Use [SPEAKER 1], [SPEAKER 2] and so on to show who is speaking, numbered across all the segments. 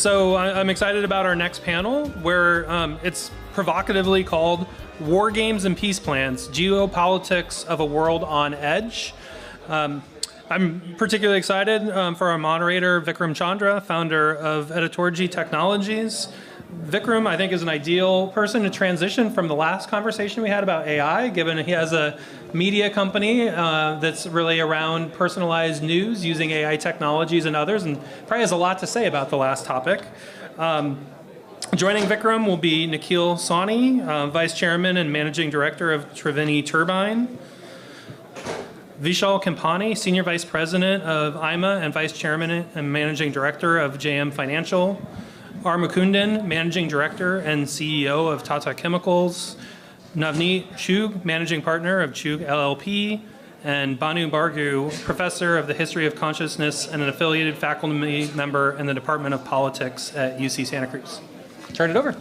[SPEAKER 1] So I'm excited about our next panel, where it's provocatively called War Games and Peace Plans, Geopolitics of a World on Edge. I'm particularly excited for our moderator, Vikram Chandra, founder of Editorji Technologies. Vikram, I think, is an ideal person to transition from the last conversation we had about AI, given he has a media company that's really around personalized news using AI technologies and others, and probably has a lot to say about the last topic. Joining Vikram will be Nikhil Sawhney, Vice Chairman and Managing Director of Triveni Turbine. Vishal Kampani, Senior Vice President of AIMA and Vice Chairman and Managing Director of JM Financial. R. Mukundan, Managing Director and CEO of Tata Chemicals. Navneet Chugh, Managing Partner of Chugh LLP. And Banu Bargu, Professor of the History of Consciousness and an affiliated faculty member in the Department of Politics at UC Santa Cruz. Turn it over.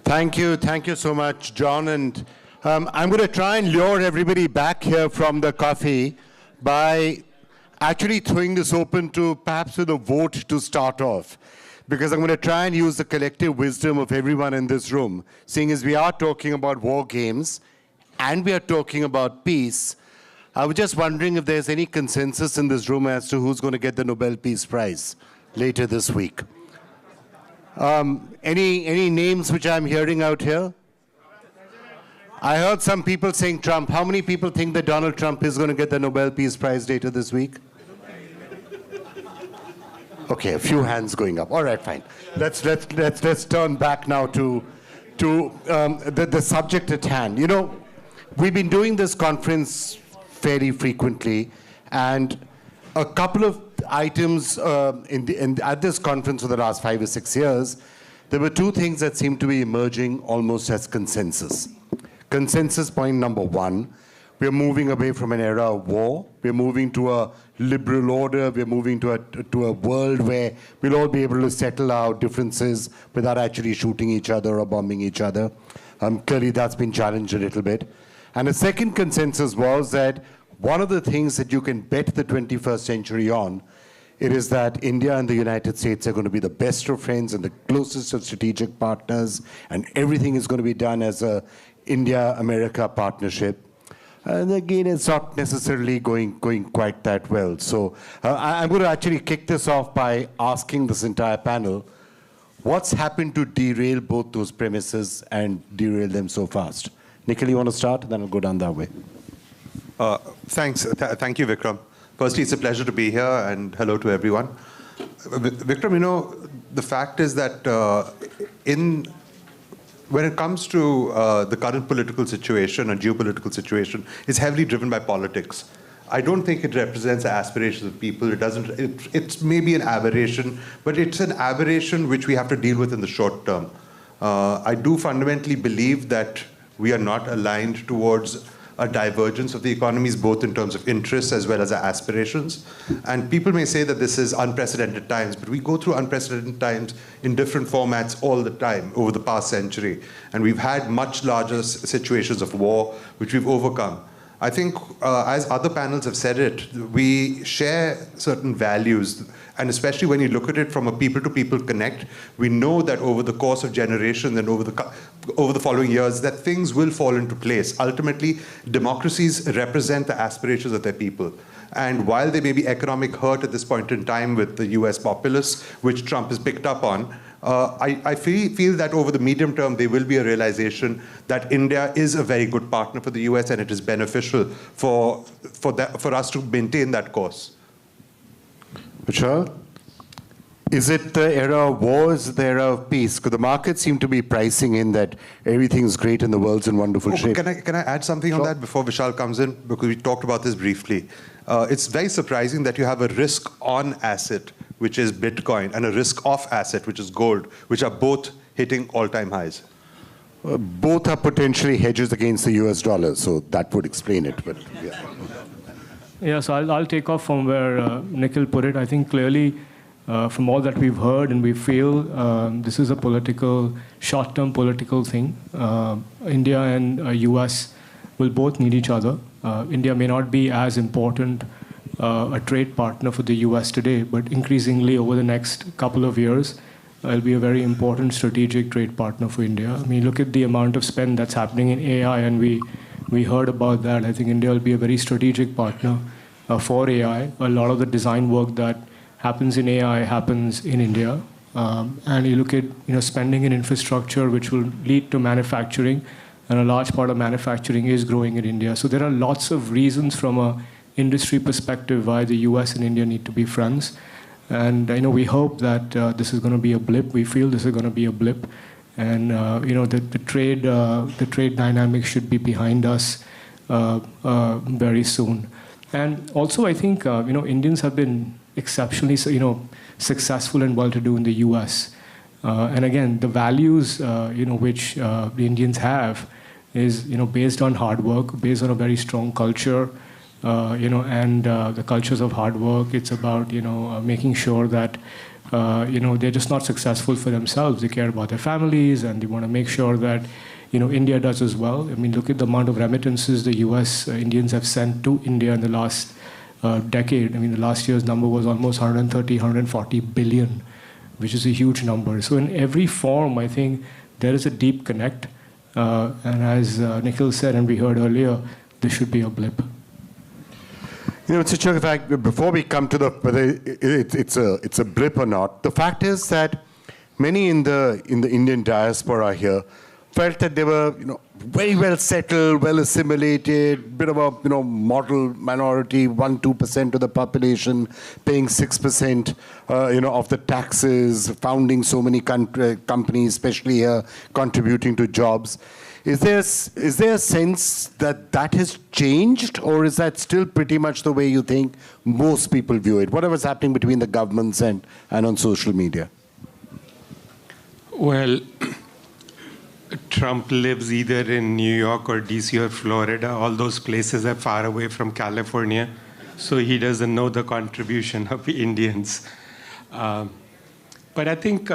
[SPEAKER 2] Thank you so much, John. And I'm going to try and lure everybody back here from the coffee by actually throwing this open to perhaps with a vote to start off. Because I'm going to try and use the collective wisdom of everyone in this room, seeing as we are talking about war games and we are talking about peace. I was just wondering if there's any consensus in this room as to who's going to get the Nobel Peace Prize later this week. Any names which I'm hearing out here? I heard some people saying Trump. How many people think that Donald Trump is going to get the Nobel Peace Prize later this week? Okay, a few hands going up. All right, fine. Let's turn back now to the subject at hand. You know, we've been doing this conference fairly frequently, and a couple of items at this conference for the last 5 or 6 years, there were two things that seemed to be emerging almost as consensus. Consensus point number one, we're moving away from an era of war. We're moving to a liberal order. We're moving to a world where we'll all be able to settle our differences without actually shooting each other or bombing each other. Clearly, that's been challenged a little bit. And the second consensus was that one of the things that you can bet the 21st century on, it is that India and the United States are going to be the best of friends and the closest of strategic partners, and everything is going to be done as a India-America partnership. And again, it's not necessarily going quite that well. So I'm going to actually kick this off by asking this entire panel, what's happened to derail both those premises and derail them so fast? Nikhil, you want to start? Then I'll go down that way.
[SPEAKER 3] Thanks. Thank you, Vikram. Firstly, it's a pleasure to be here, and hello to everyone. Vikram, you know, the fact is that when it comes to the current political situation and geopolitical situation, it's heavily driven by politics. I don't think it represents the aspirations of people. It doesn't. It's maybe an aberration, but it's an aberration which we have to deal with in the short term. I do fundamentally believe that we are not aligned towards a divergence of the economies, both in terms of interests as well as our aspirations. And people may say that this is unprecedented times, but we go through unprecedented times in different formats all the time over the past century. And we've had much larger situations of war, which we've overcome. I think, as other panels have said it, we share certain values, and especially when you look at it from a people-to-people connect, we know that over the course of generations and over the following years, that things will fall into place. Ultimately, democracies represent the aspirations of their people. And while there may be economic hurt at this point in time with the US populace, which Trump has picked up on, I feel that over the medium term, there will be a realization that India is a very good partner for the US, and it is beneficial for us to maintain that course.
[SPEAKER 2] Vishal, is it the era of war? Is it the era of peace? Because the markets seem to be pricing in that everything's great and the world's in wonderful shape.
[SPEAKER 3] Can I add something on that before Vishal comes in? Because we talked about this briefly. It's very surprising that you have a risk-on asset, which is Bitcoin, and a risk-off asset, which is gold, which are both hitting all-time highs.
[SPEAKER 2] Both are potentially hedges against the US dollar, so that would explain it. But yeah.
[SPEAKER 4] Yeah, so I'll take off from where Nikhil put it. I think clearly, from all that we've heard and we feel, this is a political, short-term political thing. India and US will both need each other. India may not be as important a trade partner for the US today, but increasingly over the next couple of years, it'll be a very important strategic trade partner for India. I mean, look at the amount of spend that's happening in AI, and we heard about that. I think India will be a very strategic partner for AI. A lot of the design work that happens in AI happens in India. And you look at spending in infrastructure, which will lead to manufacturing, and a large part of manufacturing is growing in India. So there are lots of reasons from an industry perspective why the US and India need to be friends. And we hope that this is going to be a blip. We feel this is going to be a blip, and the trade dynamics should be behind us very soon. And also, I think Indians have been exceptionally successful and well-to-do in the U.S. And again, the values which the Indians have is based on hard work, based on a very strong culture. And the cultures of hard work. It's about making sure that they're just not successful for themselves. They care about their families, and they want to make sure that India does as well. I mean, look at the amount of remittances the U.S. Indians have sent to India in the last decade. I mean, the last year's number was almost 130, 140 billion, which is a huge number. So in every form, I think there is a deep connect. And as Nikhil said, and we heard earlier, this should be a blip.
[SPEAKER 2] Mr. Chugh, in fact, before we come to whether it's a blip or not, the fact is that many in the Indian diaspora here felt that they were very well settled, well assimilated, bit of a model minority, 1-2% of the population, paying 6% of the taxes, founding so many companies, especially here, contributing to jobs. Is there a sense that has changed, or is that still pretty much the way you think most people view it? Whatever's happening between the governments and on social media?
[SPEAKER 5] Well, Trump lives either in New York or DC or Florida. All those places are far away from California, so he doesn't know the contribution of Indians. But I think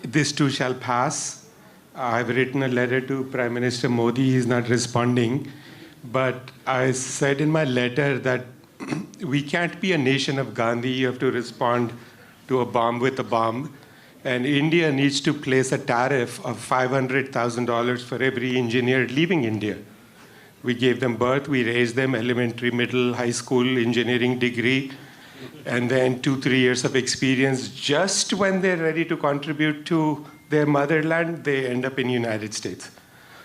[SPEAKER 5] this too shall pass. I've written a letter to Prime Minister Modi. He's not responding. But I said in my letter that we can't be a nation of Gandhi. You have to respond to a bomb with a bomb. And India needs to place a tariff of $500,000 for every engineer leaving India. We gave them birth. We raised them elementary, middle, high school engineering degree, and then 2-3 years of experience. Just when they're ready to contribute to their motherland, they end up in the United States.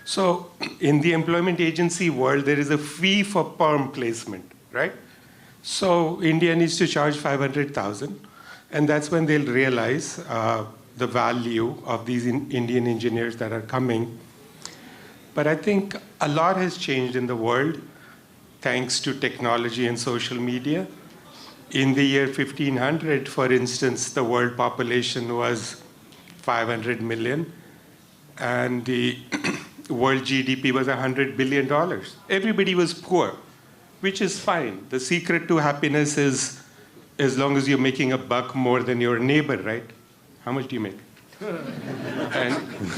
[SPEAKER 5] So in the employment agency world, there is a fee for perm placement, right? So India needs to charge $500,000, and that's when they'll realize the value of these Indian engineers that are coming. But I think a lot has changed in the world thanks to technology and social media. In the year 1500, for instance, the world population was 500 million, and the world GDP was $100 billion. Everybody was poor, which is fine. The secret to happiness is as long as you're making a buck more than your neighbor, right? How much do you make?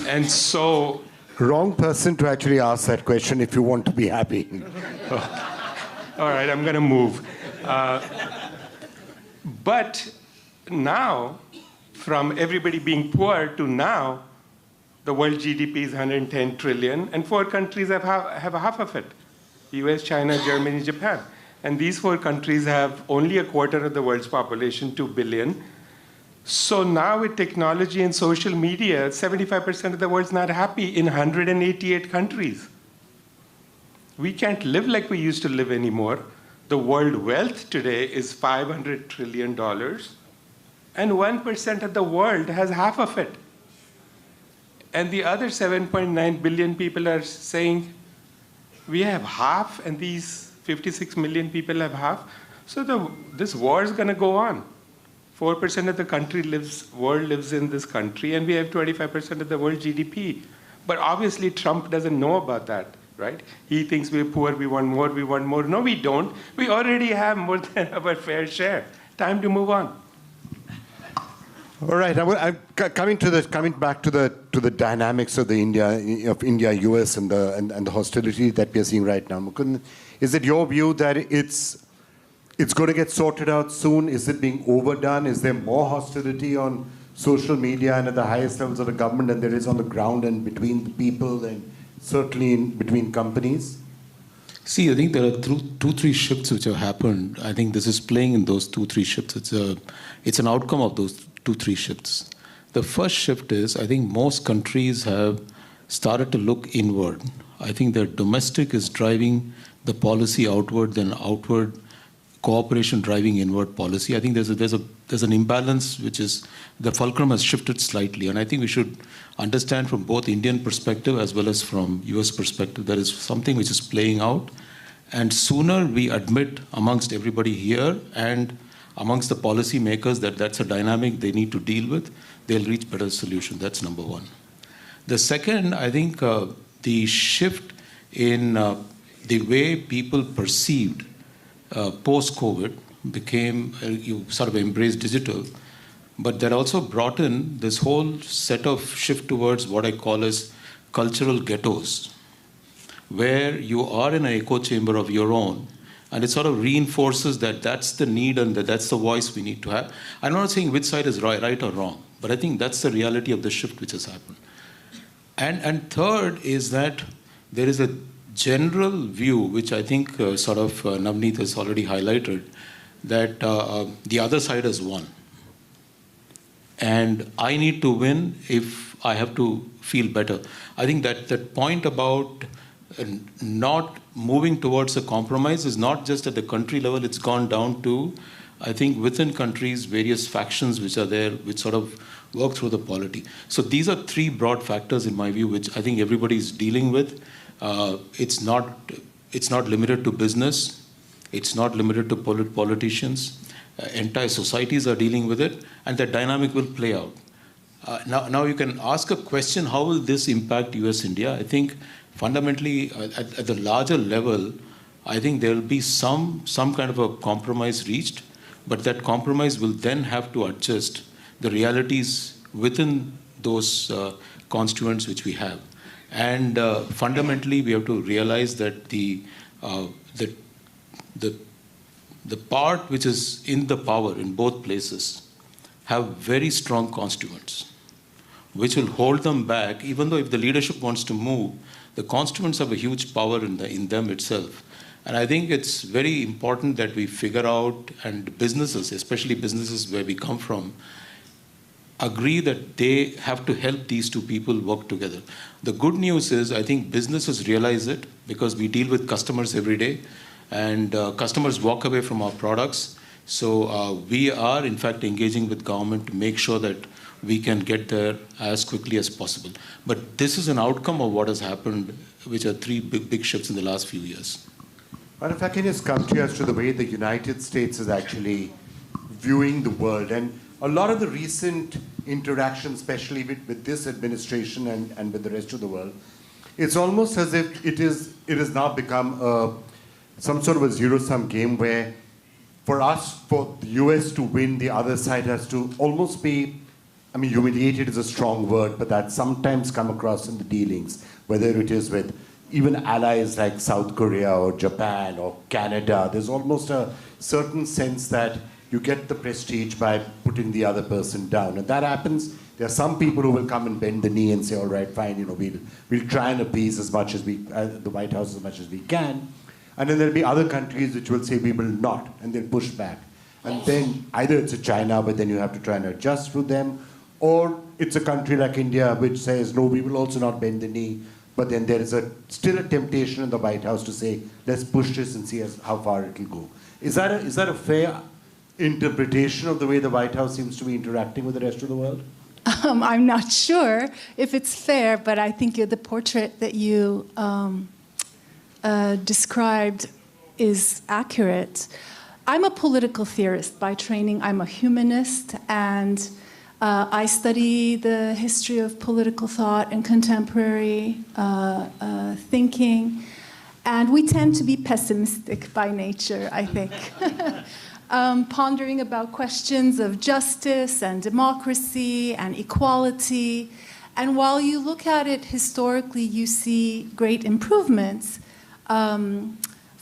[SPEAKER 5] and so...
[SPEAKER 2] Wrong person to actually ask that question if you want to be happy.
[SPEAKER 5] All right, I'm going to move. But now, from everybody being poor to now, the world GDP is 110 trillion, and 4 countries have half of it. US, China, Germany, Japan. And these 4 countries have only a quarter of the world's population, 2 billion. So now with technology and social media, 75% of the world's not happy in 188 countries. We can't live like we used to live anymore. The world wealth today is $500 trillion, and 1% of the world has half of it. And the other 7.9 billion people are saying, we have half, and these 56 million people have half. So this war is going to go on. 4% of the world lives in this country, and we have 25% of the world GDP. But obviously, Trump doesn't know about that, right? He thinks we're poor, we want more, we want more. No, we don't. We already have more than our fair share. Time to move on.
[SPEAKER 2] All right. I'm coming back to the dynamics of India-US and the hostility that we are seeing right now. Mukund, is it your view that it's going to get sorted out soon? Is it being overdone? Is there more hostility on social media and at the highest levels of the government than there is on the ground and between the people and certainly between companies?
[SPEAKER 6] See, I think there are two, three shifts which have happened. I think this is playing in those 2-3 shifts. It's an outcome of those 2-3 shifts. The first shift is, I think most countries have started to look inward. I think their domestic is driving the policy outward, then outward cooperation driving inward policy. I think there's an imbalance which is, the fulcrum has shifted slightly. And I think we should understand from both Indian perspective as well as from US perspective, there is something which is playing out. And sooner we admit amongst everybody here and amongst the policy makers that that's a dynamic they need to deal with, they'll reach better solution. That's number one. The second, I think the shift in the way people perceived post-COVID became, you sort of embraced digital, but that also brought in this whole set of shift towards what I call as cultural ghettos, where you are in an echo chamber of your own, and it sort of reinforces that that's the need and that's the voice we need to have. I'm not saying which side is right or wrong, but I think that's the reality of the shift which has happened. And third is that there is a general view, which I think Navneet has already highlighted, that the other side has won. And I need to win if I have to feel better. I think that point about not moving towards a compromise is not just at the country level, it's gone down to, I think, within countries, various factions which are there, which sort of work through the polity. So these are three broad factors, in my view, which I think everybody is dealing with. It's not limited to business. It's not limited to politicians. Entire societies are dealing with it, and that dynamic will play out. Now you can ask a question, how will this impact US-India? I think fundamentally, at the larger level, I think there will be some kind of a compromise reached, but that compromise will then have to adjust the realities within those constituents which we have. And fundamentally, we have to realize that the part which is in the power in both places have very strong constituents, which will hold them back, even though if the leadership wants to move, the constituents have a huge power in them itself. And I think it's very important that we figure out, and businesses, especially businesses where we come from, agree that they have to help these two people work together. The good news is, I think businesses realize it because we deal with customers every day, and customers walk away from our products. So we are, in fact, engaging with government to make sure that we can get there as quickly as possible. But this is an outcome of what has happened, which are three big shifts in the last few years.
[SPEAKER 2] But if I can just come to you as to the way the United States is actually viewing the world, and a lot of the recent interactions, especially with this administration and with the rest of the world, it's almost as if it has now become some sort of a zero-sum game where for the US to win, the other side has to almost be, I mean, humiliated is a strong word, but that sometimes come across in the dealings, whether it is with even allies like South Korea or Japan or Canada. There's almost a certain sense that you get the prestige by putting the other person down. And that happens. There are some people who will come and bend the knee and say, all right, fine, we'll try and appease as much as the White House as much as we can. And then there'll be other countries which will say we will not, and they'll push back. And then either it's a China, but then you have to try and adjust to them, or it's a country like India which says, no, we will also not bend the knee. But then there is still a temptation in the White House to say, let's push this and see how far it will go. Is that a fair interpretation of the way the White House seems to be interacting with the rest of the world?
[SPEAKER 7] I'm not sure if it's fair, but I think the portrait that you described is accurate. I'm a political theorist by training. I'm a humanist, and I study the history of political thought and contemporary thinking. And we tend to be pessimistic by nature, I think. Pondering about questions of justice and democracy and equality. And while you look at it historically, you see great improvements.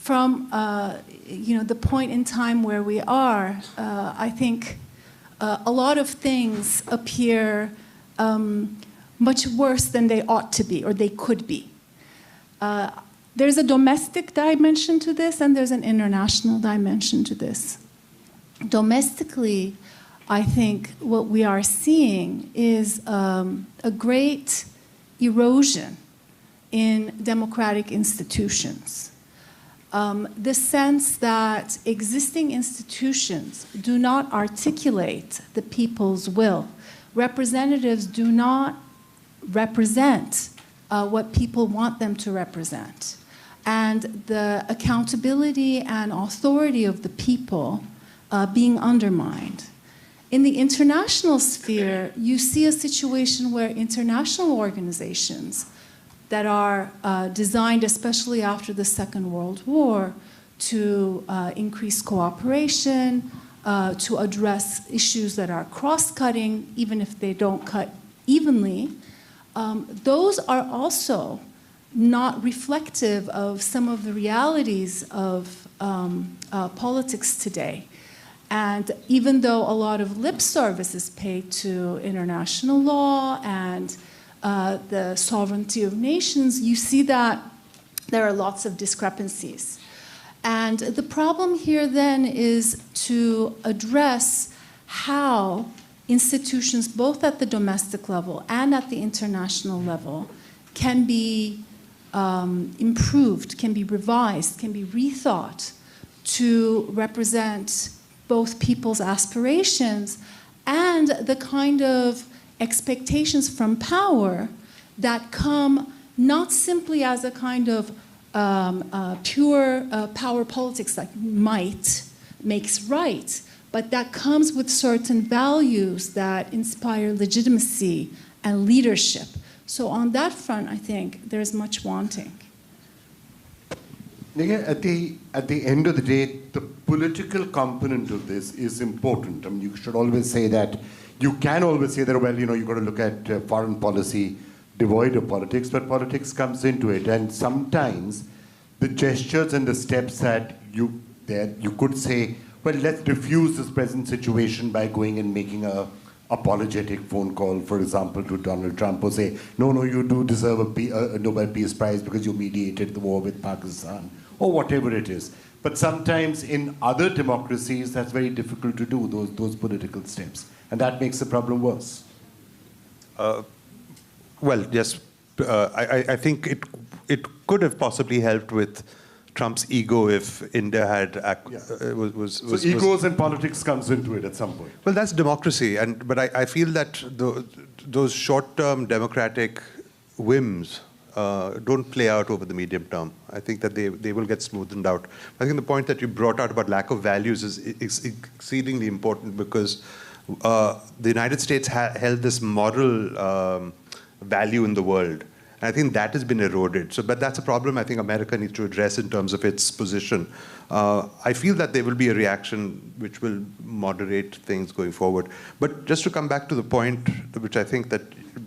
[SPEAKER 7] from the point in time where we are, I think a lot of things appear much worse than they ought to be or they could be. There's a domestic dimension to this and there's an international dimension to this. Domestically, I think what we are seeing is a great erosion in democratic institutions. The sense that existing institutions do not articulate the people's will. Representatives do not represent what people want them to represent. And the accountability and authority of the people being undermined. In the international sphere, you see a situation where international organizations that are designed, especially after the Second World War, to increase cooperation, to address issues that are cross-cutting, even if they don't cut evenly, those are also not reflective of some of the realities of politics today. And even though a lot of lip service is paid to international law and the sovereignty of nations, you see that there are lots of discrepancies. And the problem here then is to address how institutions, both at the domestic level and at the international level, can be improved, can be revised, can be rethought to represent both people's aspirations and the kind of expectations from power that come not simply as a kind of pure power politics like might makes right, but that comes with certain values that inspire legitimacy and leadership. So on that front, I think there's much wanting.
[SPEAKER 2] Nikhil, at the end of the day, the political component of this is important. I mean, you should always say that, you can always say that, well, you've got to look at foreign policy devoid of politics, but politics comes into it. And sometimes the gestures and the steps that you could say, well, let's diffuse this present situation by going and making a apologetic phone call, for example, to Donald Trump, or say, no, you do deserve a Nobel Peace Prize because you mediated the war with Pakistan, or whatever it is. But sometimes in other democracies, that's very difficult to do, those political steps. And that makes the problem worse.
[SPEAKER 3] Well, yes, I think it could have possibly helped with Trump's ego if India had
[SPEAKER 2] So egos and politics comes into it at some point.
[SPEAKER 3] Well, that's democracy, but I feel that those short-term democratic whims don't play out over the medium term. I think that they will get smoothened out. I think the point that you brought out about lack of values is exceedingly important because the United States held this moral value in the world. And I think that has been eroded. But that's a problem I think America needs to address in terms of its position. I feel that there will be a reaction which will moderate things going forward. But just to come back to the point, which I think that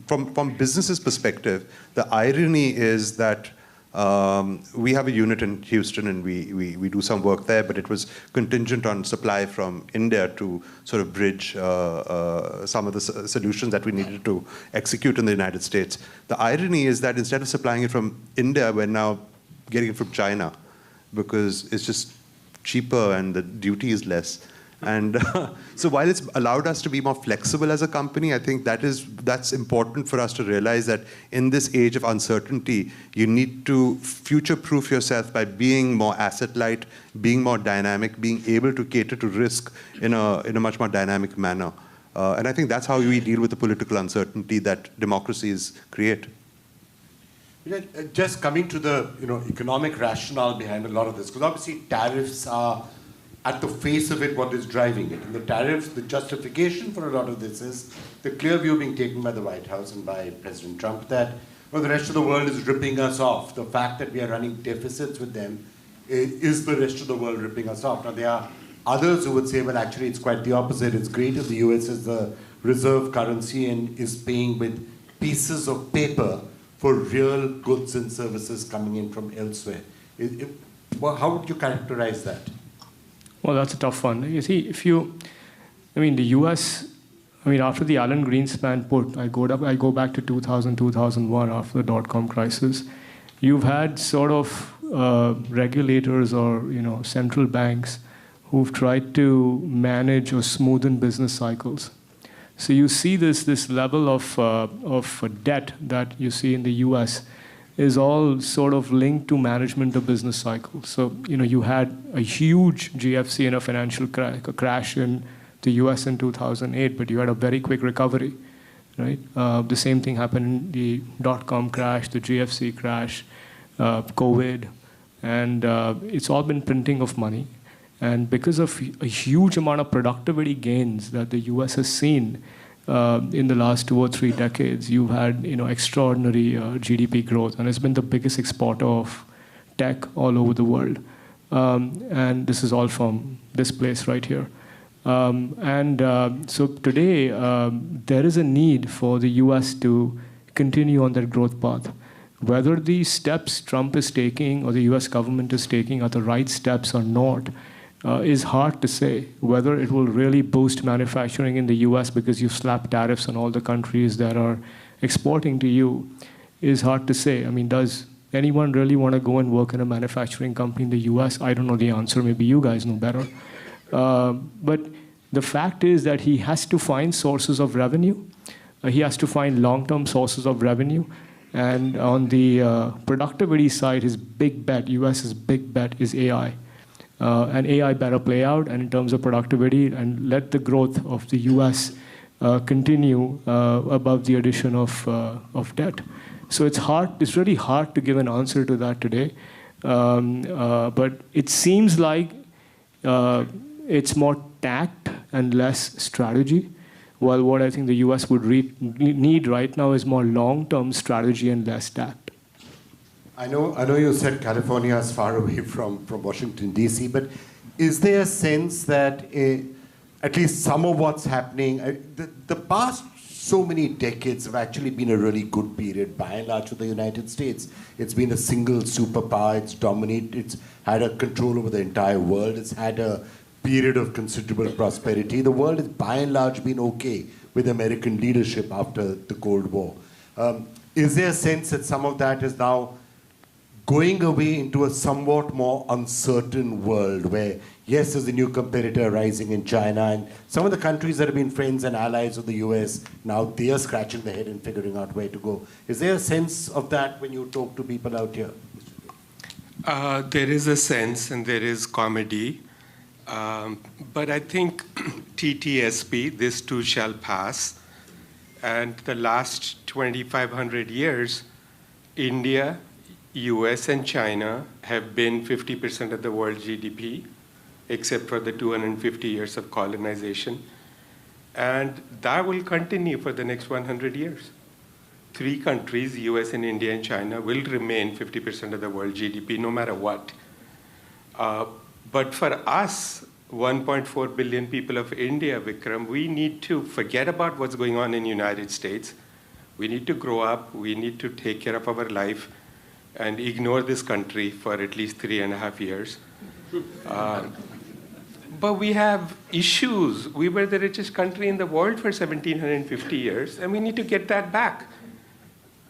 [SPEAKER 3] from business's perspective, the irony is that we have a unit in Houston and we do some work there, but it was contingent on supply from India to sort of bridge some of the solutions that we needed to execute in the United States. The irony is that instead of supplying it from India, we're now getting it from China because it's just cheaper and the duty is less. And so while it's allowed us to be more flexible as a company, I think that's important for us to realize that in this age of uncertainty, you need to future-proof yourself by being more asset-light, being more dynamic, being able to cater to risk in a much more dynamic manner. And I think that's how we deal with the political uncertainty that democracies create.
[SPEAKER 2] Just coming to the economic rationale behind a lot of this, because obviously tariffs are at the face of it what is driving it. And the tariffs, the justification for a lot of this is the clear view being taken by the White House and by President Trump that the rest of the world is ripping us off. The fact that we are running deficits with them is the rest of the world ripping us off. Now there are others who would say, well, actually it's quite the opposite. It's great if the US is the reserve currency and is paying with pieces of paper for real goods and services coming in from elsewhere. Well, how would you characterize that?
[SPEAKER 4] Well, that's a tough one. You see, the US, after the Alan Greenspan put, I go back to 2000, 2001, after the dot-com crisis, you've had sort of regulators or, central banks who've tried to manage or smoothen business cycles. So you see this level of debt that you see in the US is all sort of linked to management of business cycles. So, you had a huge GFC and a financial crash in the US in 2008, but you had a very quick recovery, right? The same thing happened in the dot-com crash, the GFC crash, COVID, and it's all been printing of money. And because of a huge amount of productivity gains that the US has seen in the last 2 or 3 decades, you've had extraordinary GDP growth, and it's been the biggest exporter of tech all over the world. And this is all from this place right here. So today, there is a need for the US to continue on that growth path. Whether the steps Trump is taking or the US government is taking are the right steps or not is hard to say. Whether it will really boost manufacturing in the US because you slap tariffs on all the countries that are exporting to you is hard to say. Does anyone really want to go and work in a manufacturing company in the US? I don't know the answer. Maybe you guys know better. But the fact is that he has to find sources of revenue. He has to find long-term sources of revenue. And on the productivity side, his big bet, US's big bet, is AI. And AI better play out, and in terms of productivity, and let the growth of the US continue above the addition of debt. So it's really hard to give an answer to that today. But it seems like it's more tact and less strategy. While what I think the US would need right now is more long-term strategy and less tact.
[SPEAKER 2] I know you said California is far away from Washington, D.C., but is there a sense that at least some of what's happening, the past so many decades have actually been a really good period, by and large, for the United States. It's been a single superpower, it's had a control over the entire world, it's had a period of considerable prosperity. The world has by and large been okay with American leadership after the Cold War. Is there a sense that some of that is now going away into a somewhat more uncertain world where, yes, there's a new competitor rising in China, and some of the countries that have been friends and allies of the US, now they are scratching their head and figuring out where to go. Is there a sense of that when you talk to people out here?
[SPEAKER 5] There is a sense, and there is comedy. But I think TTSP, this too shall pass. And the last 2,500 years, India, US, and China have been 50% of the world's GDP, except for the 250 years of colonization. And that will continue for the next 100 years. 3 countries, US and India and China, will remain 50% of the world's GDP no matter what. But for us, 1.4 billion people of India, Vikram, we need to forget about what's going on in the United States. We need to grow up. We need to take care of our life and ignore this country for at least 3.5 years. But we have issues. We were the richest country in the world for 1,750 years, and we need to get that back.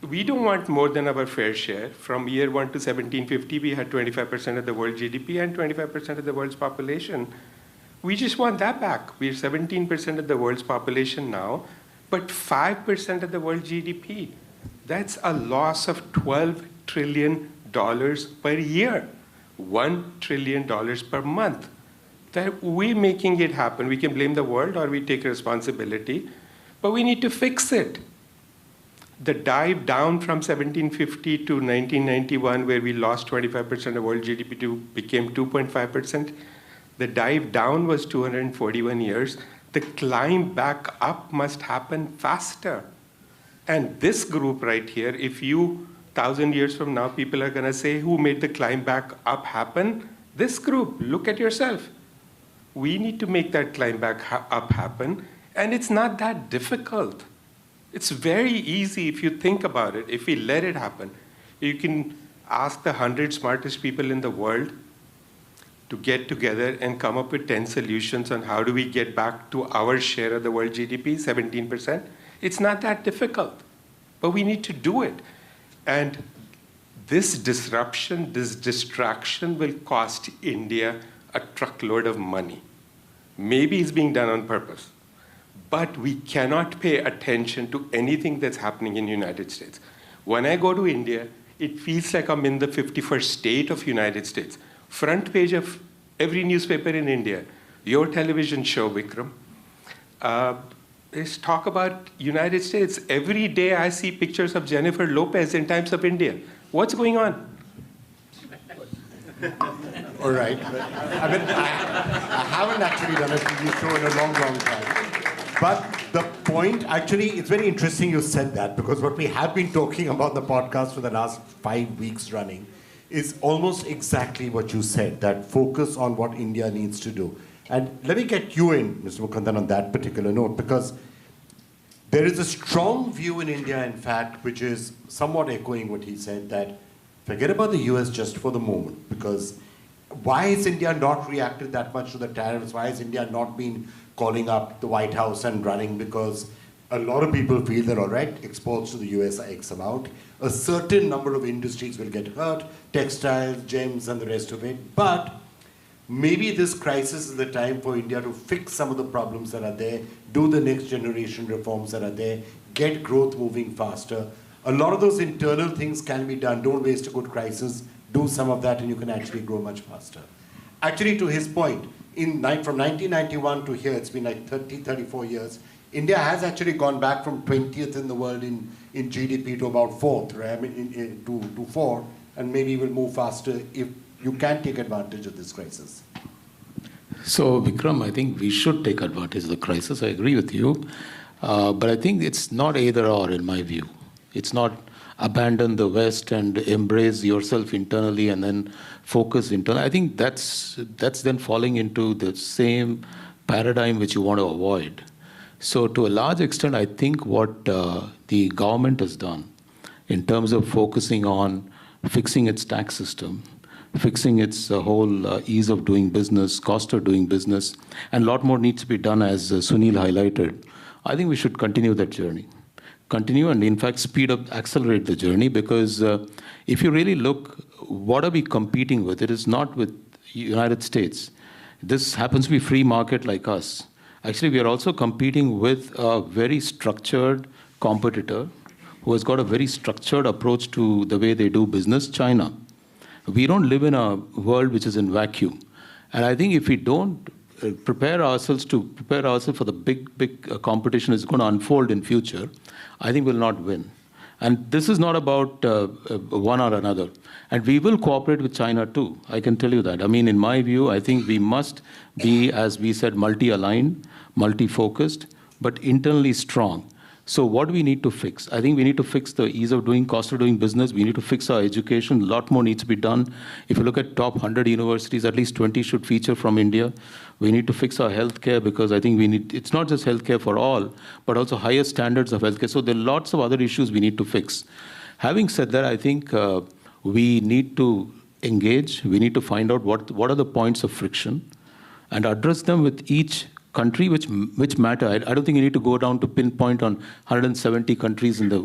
[SPEAKER 5] We don't want more than our fair share. From year 1 to 1750, we had 25% of the world's GDP and 25% of the world's population. We just want that back. We're 17% of the world's population now, but 5% of the world's GDP. That's a loss of $12 trillion per year, $1 trillion per month. That we're making it happen. We can blame the world or we take responsibility, but we need to fix it. The dive down from 1750 to 1991, where we lost 25% of world GDP to became 2.5%, the dive down was 241 years. The climb back up must happen faster. And this group right here, if you, 1,000 years from now, people are gonna say, who made the climb back up happen? This group, look at yourself. We need to make that climb back up happen, and it's not that difficult. It's very easy if you think about it, if we let it happen. You can ask the 100 smartest people in the world, to get together and come up with 10 solutions on how do we get back to our share of the world GDP, 17%. It's not that difficult, but we need to do it. And this disruption, this distraction will cost India a truckload of money. Maybe it's being done on purpose, but we cannot pay attention to anything that's happening in the United States. When I go to India, it feels like I'm in the 51st state of United States. Front page of every newspaper in India, your television show, Vikram, is talk about United States. Every day I see pictures of Jennifer Lopez in Times of India. What's going on?
[SPEAKER 2] All right. I mean, I haven't actually done a TV show in a long, long time. But the point, actually, it's very interesting you said that, because what we have been talking about the podcast for the last 5 weeks running is almost exactly what you said, that focus on what India needs to do. And let me get you in, Mr. Mukhandan, on that particular note, because there is a strong view in India, in fact, which is somewhat echoing what he said, that forget about the US just for the moment, because why has India not reacted that much to the tariffs? Why has India not been calling up the White House and running? Because a lot of people feel that, all right, exports to the US are X amount. A certain number of industries will get hurt, textiles, gems, and the rest of it. But maybe this crisis is the time for India to fix some of the problems that are there, do the next generation reforms that are there, get growth moving faster. A lot of those internal things can be done. Don't waste a good crisis. Do some of that and you can actually grow much faster. Actually, to his point, from 1991 to here, it's been like 30, 34 years. India has actually gone back from 20th in the world in GDP to about 4th, right? I mean, to 4, and maybe we'll move faster if you can take advantage of this crisis.
[SPEAKER 6] So, Vikram, I think we should take advantage of the crisis. I agree with you. But I think it's not either or, in my view. It's not abandon the West and embrace yourself internally and then focus internally. I think that's then falling into the same paradigm which you want to avoid. So to a large extent, I think what the government has done in terms of focusing on fixing its tax system, fixing its whole ease of doing business, cost of doing business, and a lot more needs to be done, as Sunil highlighted. I think we should continue that journey. Continue and, in fact, speed up, accelerate the journey, because if you really look, what are we competing with? It is not with United States. This happens to be free market like us. Actually, we are also competing with a very structured competitor who has got a very structured approach to the way they do business, China. We don't live in a world which is in vacuum. And I think if we don't prepare ourselves for the big competition is going to unfold in future, I think we'll not win. And this is not about one or another. And we will cooperate with China too. I can tell you that. I mean, in my view, I think we must be, as we said, multi-aligned, multi-focused, but internally strong. So what do we need to fix? I think we need to fix the ease of doing, cost of doing business. We need to fix our education. A lot more needs to be done. If you look at top 100 universities, at least 20 should feature from India. We need to fix our healthcare, because I think it's not just healthcare for all, but also higher standards of healthcare. So there are lots of other issues we need to fix. Having said that, I think we need to engage. We need to find out what are the points of friction and address them with each country which matter. I don't think you need to go down to pinpoint on 170 countries in the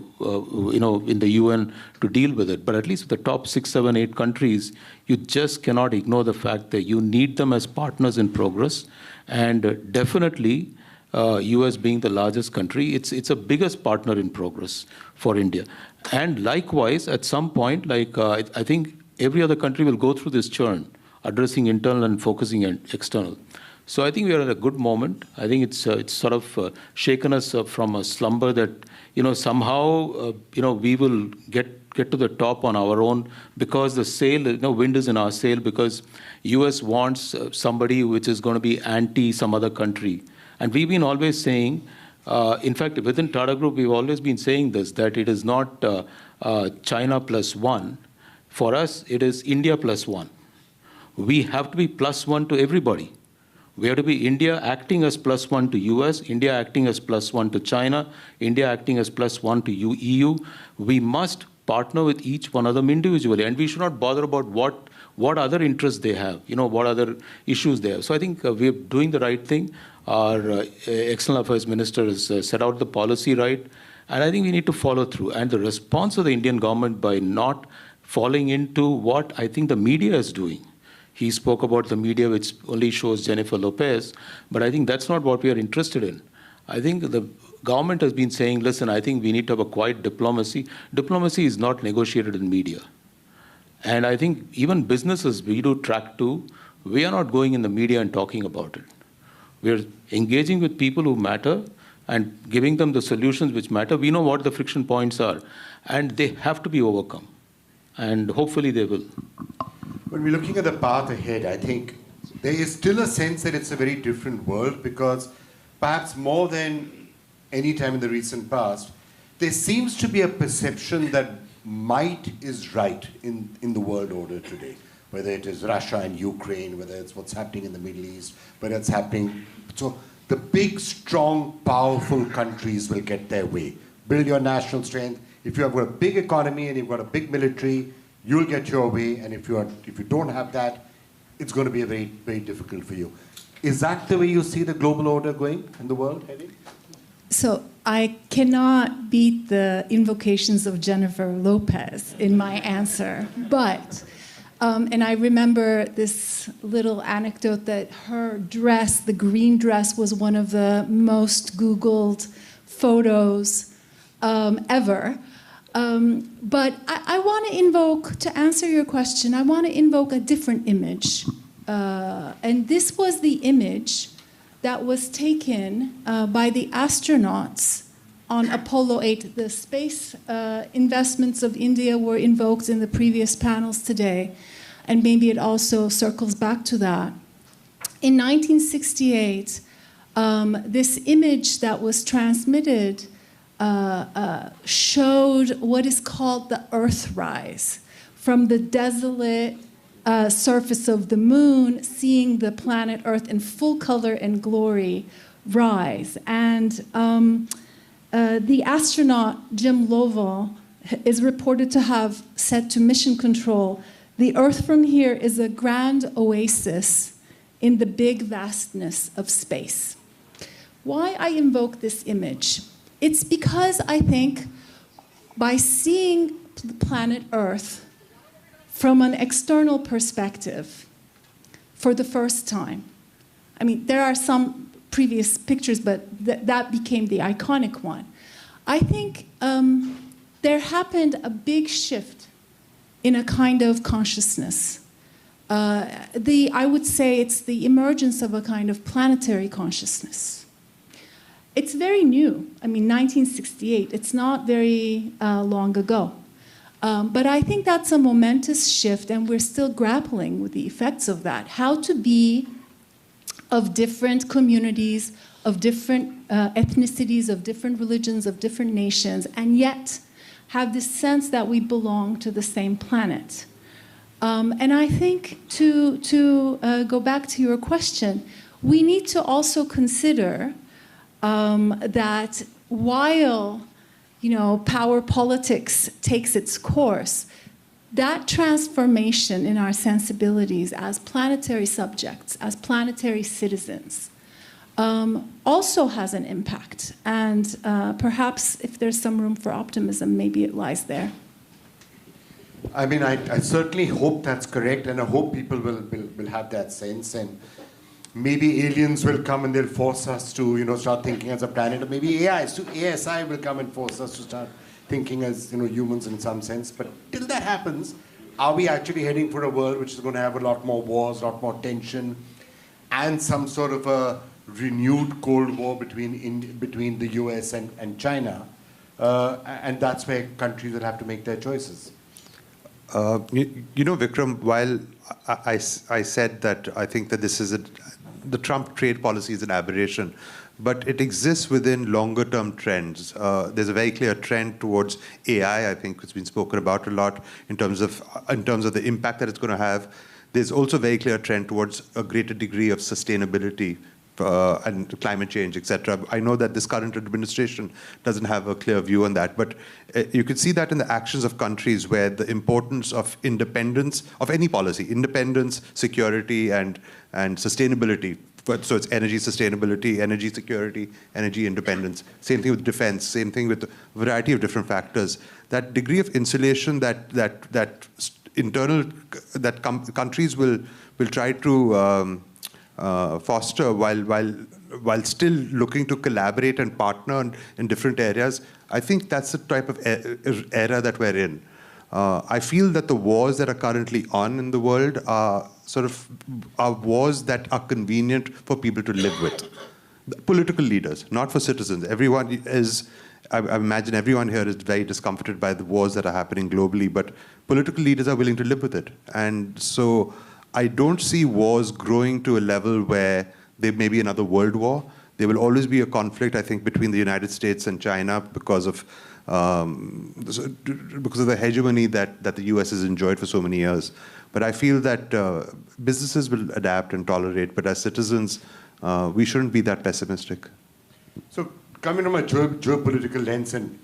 [SPEAKER 6] in the UN to deal with it. But at least with the top 6, 7, 8 countries, you just cannot ignore the fact that you need them as partners in progress. And definitely, US being the largest country, it's a biggest partner in progress for India. And likewise, at some point, I think every other country will go through this churn, addressing internal and focusing external. So I think we are at a good moment. I think it's sort of shaken us from a slumber that somehow we will get to the top on our own, because the sail, wind is in our sail, because US wants somebody which is going to be anti some other country. And we've been always saying, in fact, within Tata Group, we've always been saying this, that it is not China plus one. For us, it is India plus one. We have to be plus one to everybody. We have to be India acting as plus one to US, India acting as plus one to China, India acting as plus one to EU. We must partner with each one of them individually, and we should not bother about what other interests they have, what other issues they have. So I think we're doing the right thing. Our External Affairs Minister has set out the policy right, and I think we need to follow through. And the response of the Indian government by not falling into what I think the media is doing. He spoke about the media which only shows Jennifer Lopez, but I think that's not what we are interested in. I think the government has been saying, listen, I think we need to have a quiet diplomacy. Diplomacy is not negotiated in media. And I think even businesses, we do track too, we are not going in the media and talking about it. We are engaging with people who matter and giving them the solutions which matter. We know what the friction points are, and they have to be overcome. And hopefully they will.
[SPEAKER 2] When we're looking at the path ahead, I think there is still a sense that it's a very different world, because perhaps more than any time in the recent past, there seems to be a perception that might is right in the world order today, whether it is Russia and Ukraine, whether it's what's happening in the Middle East, whether it's happening. So the big, strong, powerful countries will get their way. Build your national strength. If you have got a big economy and you've got a big military, you'll get your way. And if you don't have that, it's going to be very, very difficult for you. Is that the way you see the global order going in the world heading?
[SPEAKER 7] So I cannot beat the invocations of Jennifer Lopez in my answer, but, and I remember this little anecdote that her dress, the green dress, was one of the most Googled photos ever. But I want to invoke, to answer your question, I want to invoke a different image. And this was the image that was taken by the astronauts on Apollo 8. The space investments of India were invoked in the previous panels today, and maybe it also circles back to that. In 1968, this image that was transmitted showed what is called the Earthrise, from the desolate surface of the moon, seeing the planet Earth in full color and glory rise. And the astronaut Jim Lovell is reported to have said to Mission Control, "The Earth from here is a grand oasis in the big vastness of space." Why I invoke this image? It's because I think by seeing the planet Earth from an external perspective for the first time, I mean, there are some previous pictures, but that became the iconic one. I think there happened a big shift in a kind of consciousness. I would say it's the emergence of a kind of planetary consciousness. It's very new. I mean, 1968, it's not very long ago. But I think that's a momentous shift, and we're still grappling with the effects of that. How to be of different communities, of different ethnicities, of different religions, of different nations, and yet have this sense that we belong to the same planet. And I think to go back to your question, we need to also consider that while power politics takes its course, that transformation in our sensibilities as planetary subjects, as planetary citizens, also has an impact. And perhaps if there's some room for optimism, maybe it lies there.
[SPEAKER 2] I mean, I certainly hope that's correct, and I hope people will have that sense, and maybe aliens will come and they'll force us to start thinking as a planet, or maybe ASI will come and force us to start thinking as humans in some sense. But till that happens, are we actually heading for a world which is going to have a lot more wars, a lot more tension, and some sort of a renewed Cold War between the US and China? And that's where countries will have to make their choices.
[SPEAKER 3] Vikram, while I said that I think that the Trump trade policy is an aberration, but it exists within longer-term trends. There's a very clear trend towards AI. I think it's been spoken about a lot in terms of the impact that it's going to have. There's also a very clear trend towards a greater degree of sustainability and climate change, etc. I know that this current administration doesn't have a clear view on that, but you can see that in the actions of countries where the importance of independence, of any policy, independence, security, and sustainability. So it's energy sustainability, energy security, energy independence. Same thing with defense, same thing with a variety of different factors. That degree of insulation countries will try to foster while still looking to collaborate and partner in different areas. I think that's the type of era that we're in. I feel that the wars that are currently on in the world are wars that are convenient for people to live with. Political leaders, not for citizens. Everyone is, I imagine everyone here is very discomforted by the wars that are happening globally, but political leaders are willing to live with it. And so I don't see wars growing to a level where there may be another world war. There will always be a conflict, I think, between the United States and China because of the hegemony that the US has enjoyed for so many years. But I feel that businesses will adapt and tolerate, but as citizens, we shouldn't be that pessimistic.
[SPEAKER 2] So coming from a geopolitical lens, and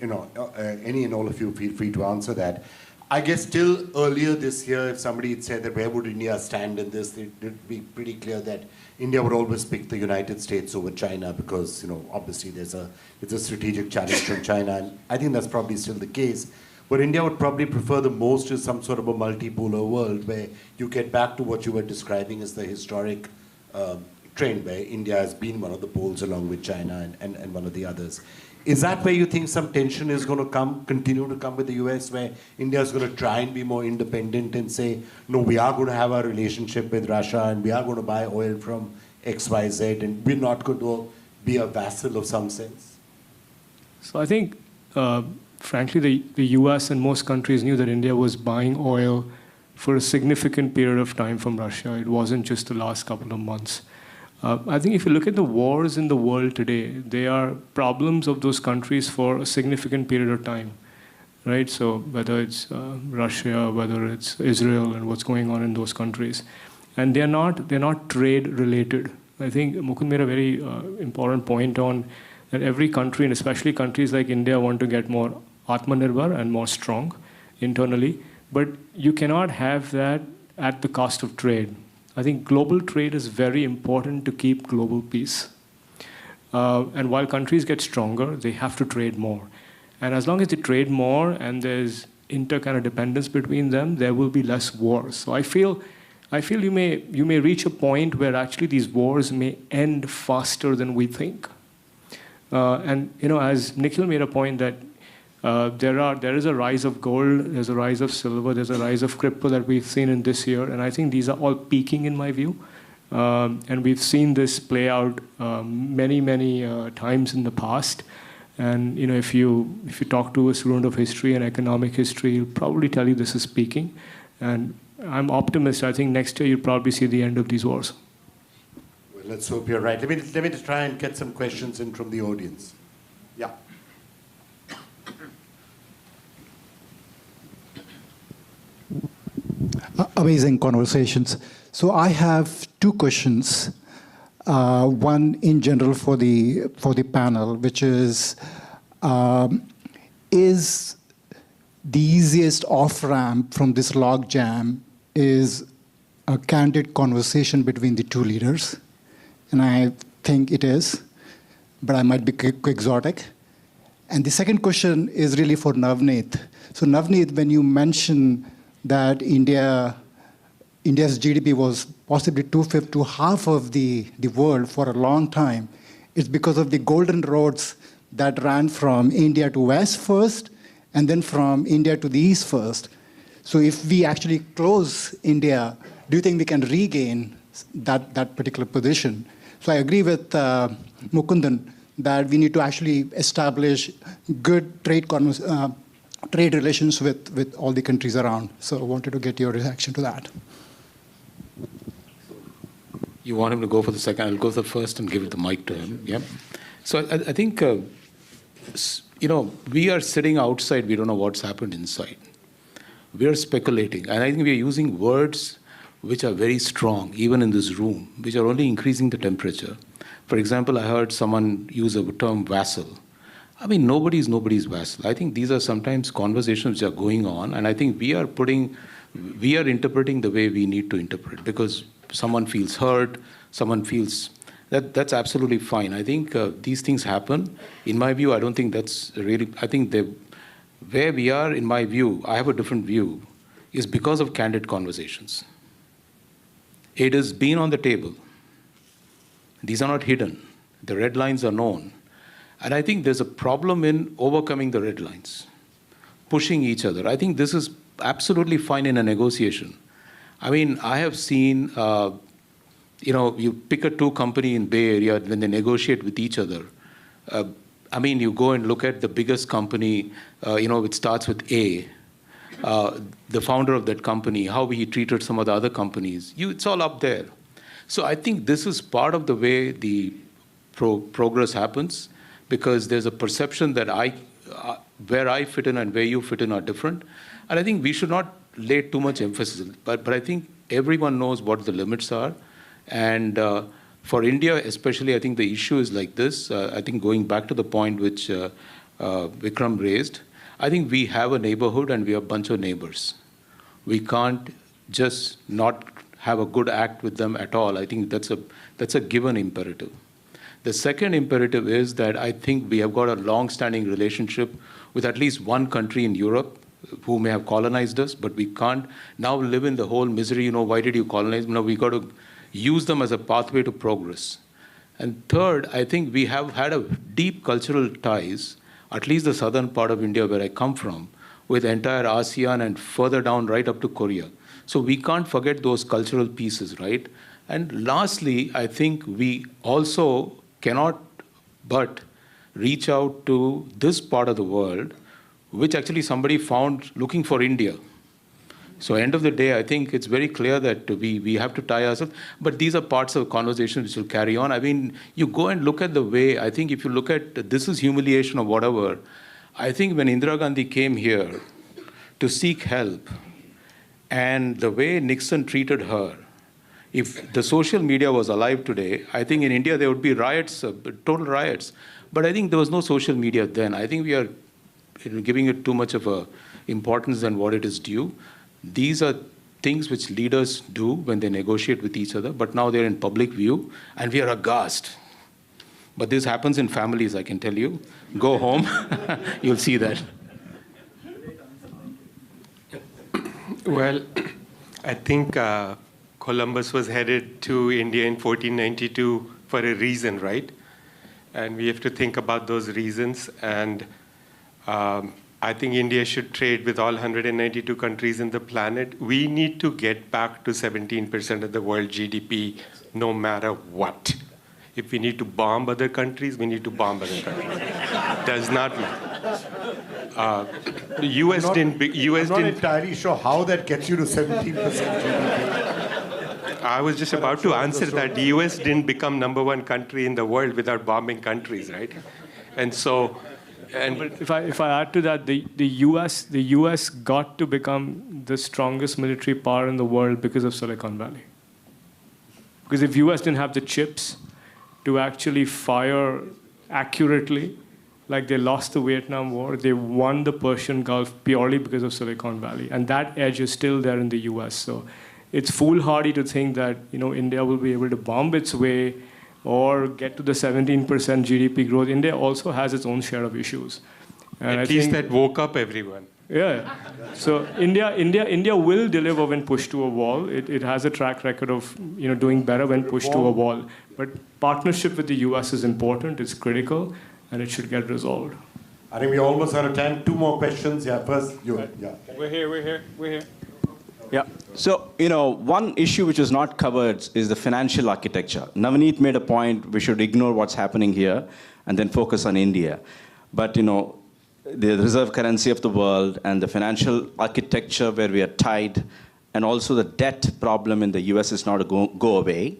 [SPEAKER 2] any and all of you feel free to answer that. I guess still earlier this year, if somebody had said that where would India stand in this, it would be pretty clear that India would always pick the United States over China because, obviously it's a strategic challenge from China, and I think that's probably still the case. What India would probably prefer the most is some sort of a multipolar world where you get back to what you were describing as the historic trend where India has been one of the poles along with China and one of the others. Is that where you think some tension is going to continue to come with the US, where India is going to try and be more independent and say, no, we are going to have a relationship with Russia and we are going to buy oil from XYZ and we're not going to be a vassal of some sense?
[SPEAKER 4] So I think, frankly, the US and most countries knew that India was buying oil for a significant period of time from Russia. It wasn't just the last couple of months. I think if you look at the wars in the world today, they are problems of those countries for a significant period of time, right? So whether it's Russia, whether it's Israel, and what's going on in those countries, and they're not trade related. I think Mukund made a very important point on that every country, and especially countries like India, want to get more Atmanirbhar and more strong internally, but you cannot have that at the cost of trade. I think global trade is very important to keep global peace. And while countries get stronger, they have to trade more. And as long as they trade more and there's kind of dependence between them, there will be less wars. So I feel you may reach a point where actually these wars may end faster than we think. And as Nikhil made a point that there is a rise of gold, there's a rise of silver, there's a rise of crypto that we've seen in this year, and I think these are all peaking in my view. And we've seen this play out many times in the past. And if you talk to a student of history and economic history, he'll probably tell you this is peaking. And I'm optimistic. I think next year you'll probably see the end of these wars.
[SPEAKER 2] Well, let's hope you're right. Let me just try and get some questions in from the audience. Yeah.
[SPEAKER 8] Amazing conversations. So I have two questions. One in general for the panel, which is the easiest off-ramp from this logjam is a candid conversation between the two leaders? And I think it is, but I might be quixotic. And the second question is really for Navneet. So Navneet, when you mention that India's GDP was possibly two-fifths to half of the world for a long time, it's because of the golden roads that ran from India to West first, and then from India to the East first. So if we actually close India, do you think we can regain that particular position? So I agree with Mukundan that we need to actually establish good trade relations with all the countries around. So I wanted to get your reaction to that.
[SPEAKER 6] You want him to go for the second? I'll go for the first and give the mic to him. Yeah. So I think, we are sitting outside. We don't know what's happened inside. We are speculating. And I think we are using words which are very strong, even in this room, which are only increasing the temperature. For example, I heard someone use a term vassal. I mean, nobody is nobody's vassal. I think these are sometimes conversations which are going on, and I think we are interpreting the way we need to interpret, because someone feels hurt, someone feels that's absolutely fine. I think these things happen. In my view, I don't think that's really, I think where we are, in my view, I have a different view, is because of candid conversations. It has been on the table. These are not hidden. The red lines are known. And I think there's a problem in overcoming the red lines, pushing each other. I think this is absolutely fine in a negotiation. I mean, I have seen, you pick a company in Bay Area when they negotiate with each other. I mean, you go and look at the biggest company, which starts with A. The founder of that company, how he treated some of the other companies. It's all up there. So I think this is part of the way the progress happens, because there's a perception that where I fit in and where you fit in are different. And I think we should not lay too much emphasis. But I think everyone knows what the limits are. And for India especially, I think the issue is like this. I think going back to the point which Vikram raised, I think we have a neighborhood and we have a bunch of neighbors. We can't just not have a good act with them at all. I think that's a given imperative. The second imperative is that I think we have got a long-standing relationship with at least one country in Europe who may have colonized us, but we can't now live in the whole misery, why did you colonize? No, we got to use them as a pathway to progress. And third, I think we have had a deep cultural ties, at least the southern part of India where I come from, with entire ASEAN and further down right up to Korea. So we can't forget those cultural pieces, right? And lastly, I think we also cannot but reach out to this part of the world, which actually somebody found looking for India. So end of the day, I think it's very clear that we have to tie ourselves. But these are parts of the conversation which will carry on. I mean, you go and look at the way, I think if you look at this is humiliation or whatever, I think when Indira Gandhi came here to seek help, and the way Nixon treated her, if the social media was alive today, I think in India there would be riots, total riots. But I think there was no social media then. I think we are giving it too much of a importance than what it is due. These are things which leaders do when they negotiate with each other, but now they're in public view, and we are aghast. But this happens in families, I can tell you. Go home, you'll see that.
[SPEAKER 5] Well, I think Columbus was headed to India in 1492 for a reason, right? And we have to think about those reasons. And I think India should trade with all 192 countries in the planet. We need to get back to 17% of the world GDP, no matter what. If we need to bomb other countries, we need to bomb other countries. Does not matter. The US didn't.
[SPEAKER 2] I'm not entirely sure how that gets you to 17% GDP.
[SPEAKER 5] I was just about to answer that. The US didn't become #1 country in the world without bombing countries, right? And so.
[SPEAKER 4] But if I add to that, the US got to become the strongest military power in the world because of Silicon Valley. Because if US didn't have the chips to actually fire accurately, like they lost the Vietnam War, they won the Persian Gulf purely because of Silicon Valley, and that edge is still there in the US. So it's foolhardy to think that India will be able to bomb its way or get to the 17% GDP growth. India also has its own share of issues. And
[SPEAKER 5] At least that woke up everyone.
[SPEAKER 4] Yeah. So India will deliver when pushed to a wall. It has a track record of doing better when pushed to a wall. But partnership with the US is important, it's critical, and it should get resolved.
[SPEAKER 2] I think we almost out of time. 2 more questions. Yeah, first you. Yeah.
[SPEAKER 5] We're here.
[SPEAKER 9] Yeah. So, one issue which is not covered is the financial architecture. Navneet made a point, we should ignore what's happening here and then focus on India. But, the reserve currency of the world and the financial architecture where we are tied, and also the debt problem in the US is not a go away.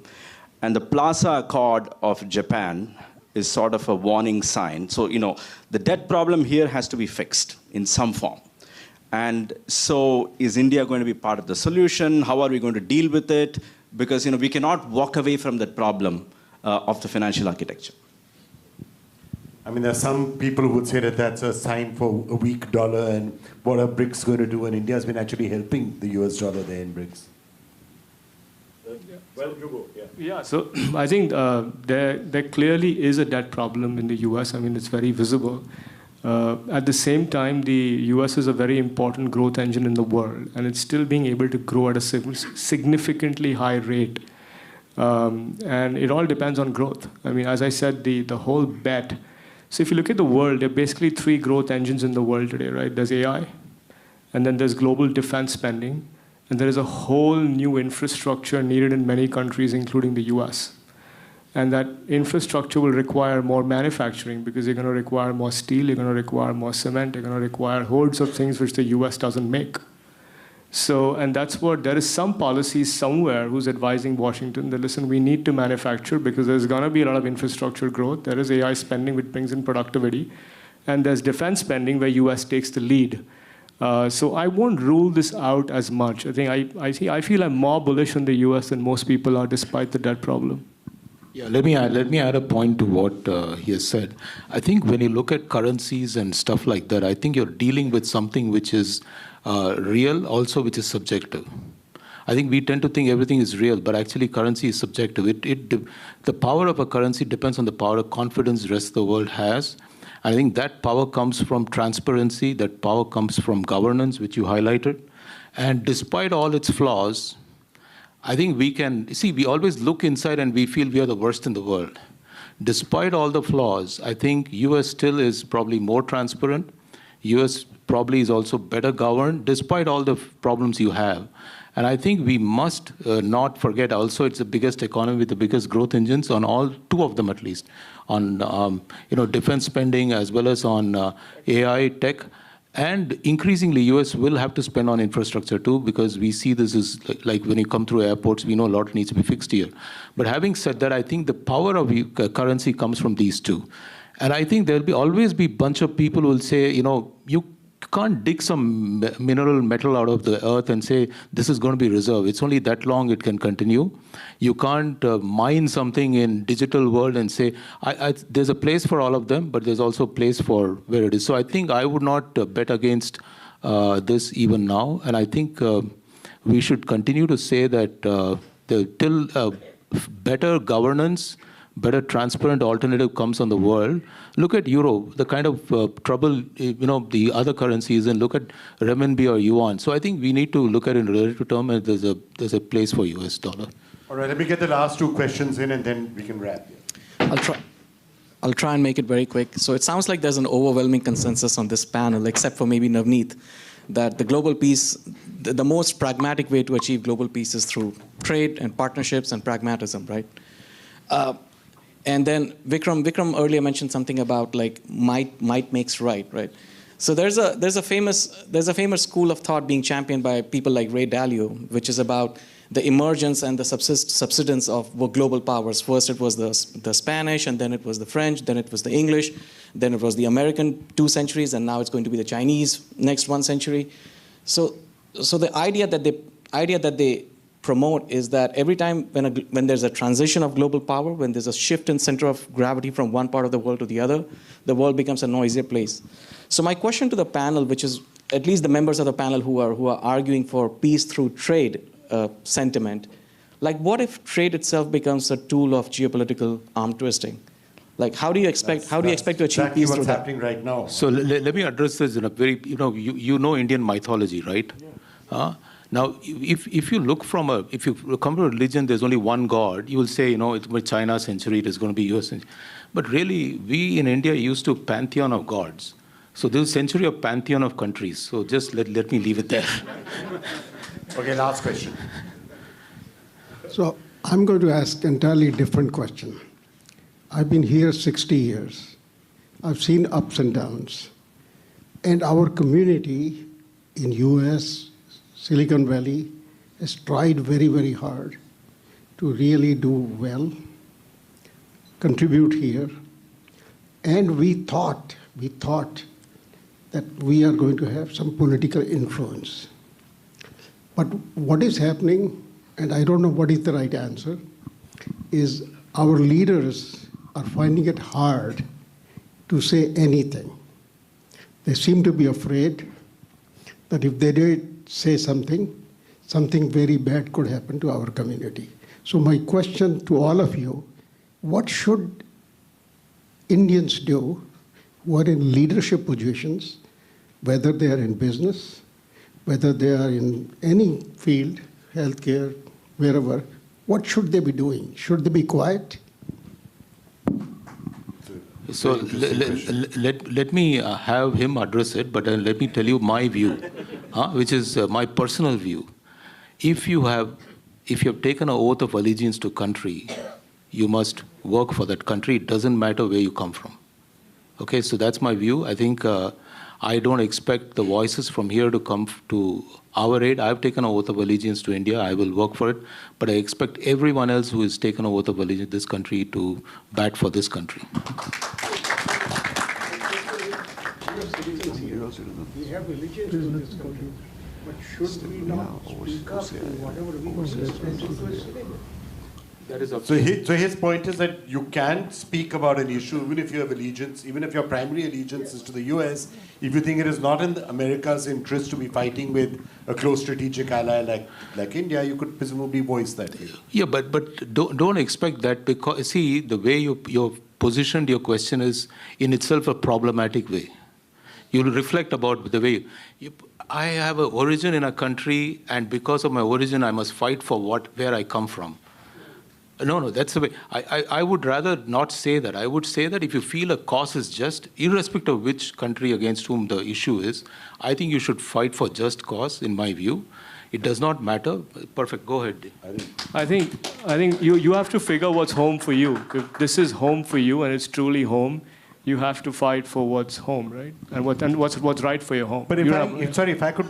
[SPEAKER 9] And the Plaza Accord of Japan is sort of a warning sign. So, the debt problem here has to be fixed in some form. And so is India going to be part of the solution? How are we going to deal with it? Because we cannot walk away from that problem of the financial architecture.
[SPEAKER 2] I mean, there are some people who would say that that's a sign for a weak dollar, and what are BRICS going to do? And India has been actually helping the US dollar there in BRICS.
[SPEAKER 4] Well, yeah. So I think there clearly is a debt problem in the US. I mean, it's very visible. At the same time, the US is a very important growth engine in the world, and it's still being able to grow at a significantly high rate. And it all depends on growth. I mean, as I said, the whole bet. So if you look at the world, there are basically 3 growth engines in the world today, right? There's AI, and then there's global defense spending, and there is a whole new infrastructure needed in many countries, including the US. And that infrastructure will require more manufacturing because you're going to require more steel, you're going to require more cement, you're going to require hordes of things which the US doesn't make. So, and that's what, there is some policy somewhere who's advising Washington that, listen, we need to manufacture because there's going to be a lot of infrastructure growth. There is AI spending which brings in productivity. And there's defense spending where US takes the lead. So I won't rule this out as much. I think I feel I'm more bullish on the US than most people are, despite the debt problem.
[SPEAKER 6] Yeah, let me add a point to what he has said. I think when you look at currencies and stuff like that, I think you're dealing with something which is real, also which is subjective. I think we tend to think everything is real, but actually currency is subjective. The power of a currency depends on the power of confidence the rest of the world has. I think that power comes from transparency, that power comes from governance, which you highlighted. And despite all its flaws, I think we can, see, we always look inside and we feel we are the worst in the world. Despite all the flaws, I think US still is probably more transparent. US probably is also better governed, despite all the problems you have. And I think we must not forget also it's the biggest economy with the biggest growth engines on all 2 of them at least, on defense spending as well as on AI tech. And increasingly, US will have to spend on infrastructure too, because we see this is like when you come through airports, we know a lot needs to be fixed here. But having said that, I think the power of currency comes from these 2. And I think there'll always be a bunch of people who will say, you can't dig some mineral metal out of the earth and say, this is going to be reserve. It's only that long it can continue. You can't mine something in digital world and say, there's a place for all of them, but there's also a place for where it is. So I think I would not bet against this even now. And I think we should continue to say that till better governance, better transparent alternative comes on the world. Look at euro, the kind of trouble, the other currencies, and look at renminbi or yuan. So I think we need to look at it in relative terms, and there's a place for US dollar.
[SPEAKER 2] All right, let me get the last 2 questions in, and then we can wrap.
[SPEAKER 10] I'll try and make it very quick. So it sounds like there's an overwhelming consensus on this panel, except for maybe Navneet, that the global peace, the most pragmatic way to achieve global peace is through trade and partnerships and pragmatism, right? And then Vikram earlier mentioned something about like might makes right? So there's a famous school of thought being championed by people like Ray Dalio, which is about the emergence and the subsidence of global powers. First it was the Spanish, and then it was the French, then it was the English, then it was the American 2 centuries, and now it's going to be the Chinese next 1 century. So the idea that they promote is that every time when there's a transition of global power, when there's a shift in center of gravity from one part of the world to the other, the world becomes a noisier place. So my question to the panel, which is at least the members of the panel who are arguing for peace through trade sentiment, like what if trade itself becomes a tool of geopolitical arm twisting? Like how do you expect to achieve
[SPEAKER 2] exactly
[SPEAKER 10] peace through
[SPEAKER 2] what's
[SPEAKER 10] that?
[SPEAKER 2] happening right now.
[SPEAKER 6] So let me address this in a very, you know Indian mythology, right? Yeah. Now, if you look if you come to a religion, there's only one God, you will say, it's by China century, it is going to be US century. But really, we in India used to pantheon of gods. So this is a century of pantheon of countries. So just let me leave it there.
[SPEAKER 2] Okay, last question.
[SPEAKER 11] So I'm going to ask an entirely different question. I've been here 60 years. I've seen ups and downs. And our community in US, Silicon Valley, has tried very, very hard to really do well, contribute here. And we thought that we are going to have some political influence. But what is happening, and I don't know what is the right answer, is our leaders are finding it hard to say anything. They seem to be afraid that if they did say something, something very bad could happen to our community. So my question to all of you, what should Indians do who are in leadership positions, whether they are in business, whether they are in any field, healthcare, wherever, what should they be doing? Should they be quiet?
[SPEAKER 6] So let me have him address it, but let me tell you my view, which is my personal view. If you have taken an oath of allegiance to country, you must work for that country. It doesn't matter where you come from. Okay, so that's my view. I think I don't expect the voices from here to come to our aid. I've taken an oath of allegiance to India. I will work for it. But I expect everyone else who has taken an oath of allegiance to this country to bat for this country.
[SPEAKER 11] We have religions in this country, but should we not speak up in whatever we
[SPEAKER 2] So his point is that you can speak about an issue even if you have allegiance, even if your primary allegiance is to the US, if you think it is not in America's interest to be fighting with a close strategic ally like India, you could presumably voice that view.
[SPEAKER 6] Yeah, but don't expect that, because see, the way you positioned your question is in itself a problematic way. You'll reflect about the way I have an origin in a country, and because of my origin, I must fight for where I come from. No, that's the way. I would rather not say that. I would say that if you feel a cause is just, irrespective of which country against whom the issue is, I think you should fight for just cause, in my view. It does not matter. Perfect. Go ahead.
[SPEAKER 4] I think you have to figure what's home for you. If this is home for you and it's truly home, you have to fight for what's home, right? And what's right for your home.
[SPEAKER 2] But if I could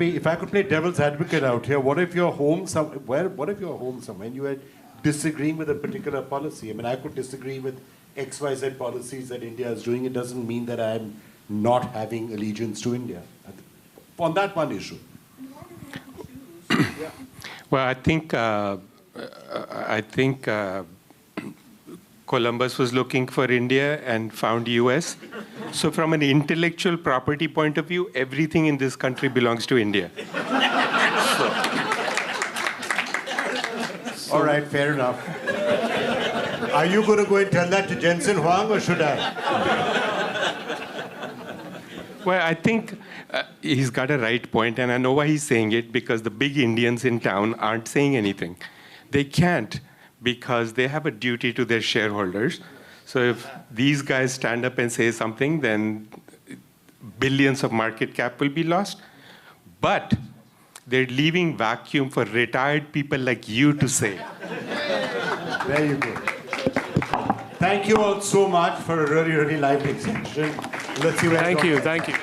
[SPEAKER 2] play devil's advocate out here, what if you're home somewhere and you had disagreeing with a particular policy? I mean, I could disagree with XYZ policies that India is doing. It doesn't mean that I'm not having allegiance to India on that one issue.
[SPEAKER 5] Well, I think Columbus was looking for India and found US. So from an intellectual property point of view, everything in this country belongs to India.
[SPEAKER 2] All right, fair enough. Are you going to go and tell that to Jensen Huang, or should I?
[SPEAKER 5] Well, I think he's got a right point, and I know why he's saying it, because the big Indians in town aren't saying anything. They can't, because they have a duty to their shareholders. So if these guys stand up and say something, then billions of market cap will be lost. But they're leaving vacuum for retired people like you to say.
[SPEAKER 2] There you go. Thank you all so much for a really, really lively session. Let's see where
[SPEAKER 4] Thank you.